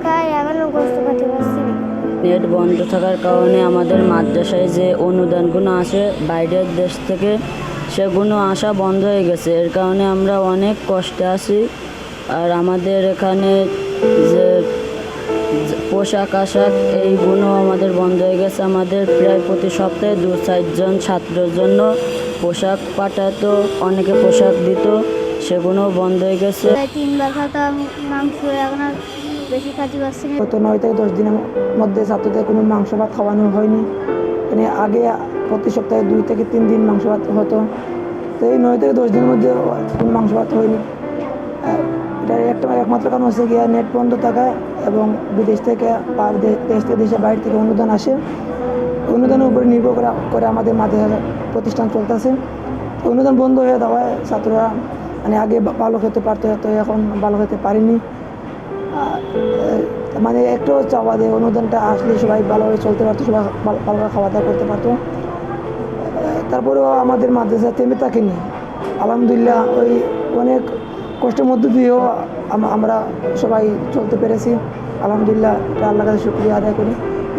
থাকায় এখনো গোস্ত খেতে পারছি না। নেট বন্ধ থাকার কারণে আমাদের মাদ্রাসায় যে অনুদানগুলো আসে বাইরের দেশ থেকে সেগুলো আসা বন্ধ হয়ে গেছে। এর কারণে আমরা অনেক কষ্টে আছি। আর আমাদের এখানে যে পোশাক আশাক এইগুলো আমাদের বন্ধ হয়ে গেছে। আমাদের প্রায় প্রতি সপ্তাহে 2-4 জন ছাত্রের জন্য পোশাক পাঠাতো, অনেকে পোশাক দিত, সেগুলো বন্ধ হয়ে গেছে। প্রায় 3বার খাতাম মাংস, এখন আর বেশি খাতে পারছি না। গত 9 থেকে 10 দিনের মধ্যে ছাত্রদের কোনো মাংস ভাত খাওয়ানো হয়নি। মানে আগে প্রতি সপ্তাহে 2 থেকে 3 দিন মাংস ভাত হতো, তো এই 9 থেকে 10 দিনের মধ্যে কোনো মাংস ভাত হয়নি। এটা একমাত্র কারণ হচ্ছে গিয়ে নেট বন্ধ থাকা এবং বিদেশ থেকে বা দেশের বাইরে থেকে অনুদান আসে। অনুদানের উপরে নির্ভর করে আমাদের মাদ্রাসা প্রতিষ্ঠান চলতেছে। অনুদান বন্ধ হয়ে যাওয়ায় ছাত্ররা মানে আগে ভালো খেতে পারতো, তো এখন ভালো খেতে পারেনি। মানে একটু চাওয়া দেয় অনুদানটা আসলে সবাই ভালোভাবে চলতে পারতো, সবাই ভালোভাবে খাওয়া দাওয়া করতে পারতো। তারপরেও আমাদের মাদ্রাসা থেমে থাকেনি, আলহামদুলিল্লাহ। ওই অনেক কষ্টের মধ্য দিয়েও আমরা সবাই চলতে পেরেছি, আলহামদুলিল্লাহ। এটা আল্লাহর কাছে শুকরিয়া আদায় করি,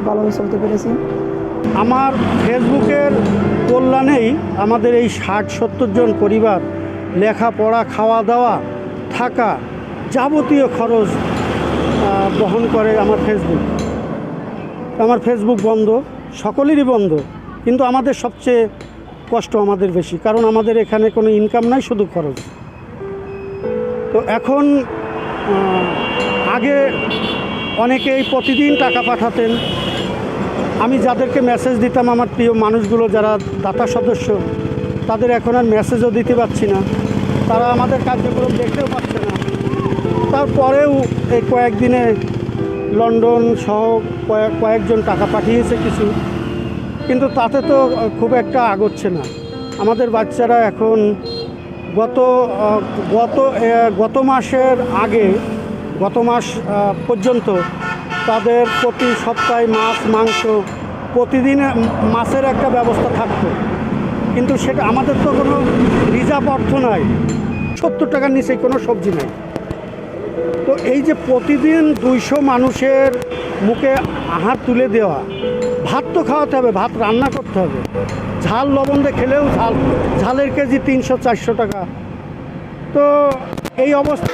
ভালোভাবে চলতে পেরেছি। আমার ফেসবুকের কল্যাণেই আমাদের এই 60-70 জন পরিবার লেখাপড়া, খাওয়া দাওয়া, থাকা, যাবতীয় খরচ বহন করে আমার ফেসবুক বন্ধ, সকলেরই বন্ধ, কিন্তু আমাদের সবচেয়ে কষ্ট আমাদের বেশি, কারণ আমাদের এখানে কোনো ইনকাম নাই, শুধু খরচ। তো এখন আগে অনেকেই প্রতিদিন টাকা পাঠাতেন। আমি যাদেরকে মেসেজ দিতাম, আমার প্রিয় মানুষগুলো যারা দাতা সদস্য, তাদের এখন আর মেসেজও দিতে পারছি না, তারা আমাদের কার্যক্রম দেখতেও পাচ্ছে না। তারপরেও এই কয়েকদিনে লন্ডন সহ কয়েকজন টাকা পাঠিয়েছে কিছু, কিন্তু তাতে তো খুব একটা আগচ্ছে না। আমাদের বাচ্চারা এখন গত মাস পর্যন্ত তাদের প্রতি সপ্তাহে মাছ মাংস, প্রতিদিন মাছের একটা ব্যবস্থা থাকতো, কিন্তু সেটা আমাদের তো কোনো রিজার্ভ অর্থ নাই, 70 টাকার নিচে কোনো সবজি নাই। তো এই যে প্রতিদিন 200 মানুষের মুখে আহার তুলে দেওয়া, ভাত তো খাওয়াতে হবে, ভাত রান্না করতে হবে, ঝাল লবণ দিয়ে খেলেও ঝালের কেজি 300-400 টাকা। তো এই অবস্থা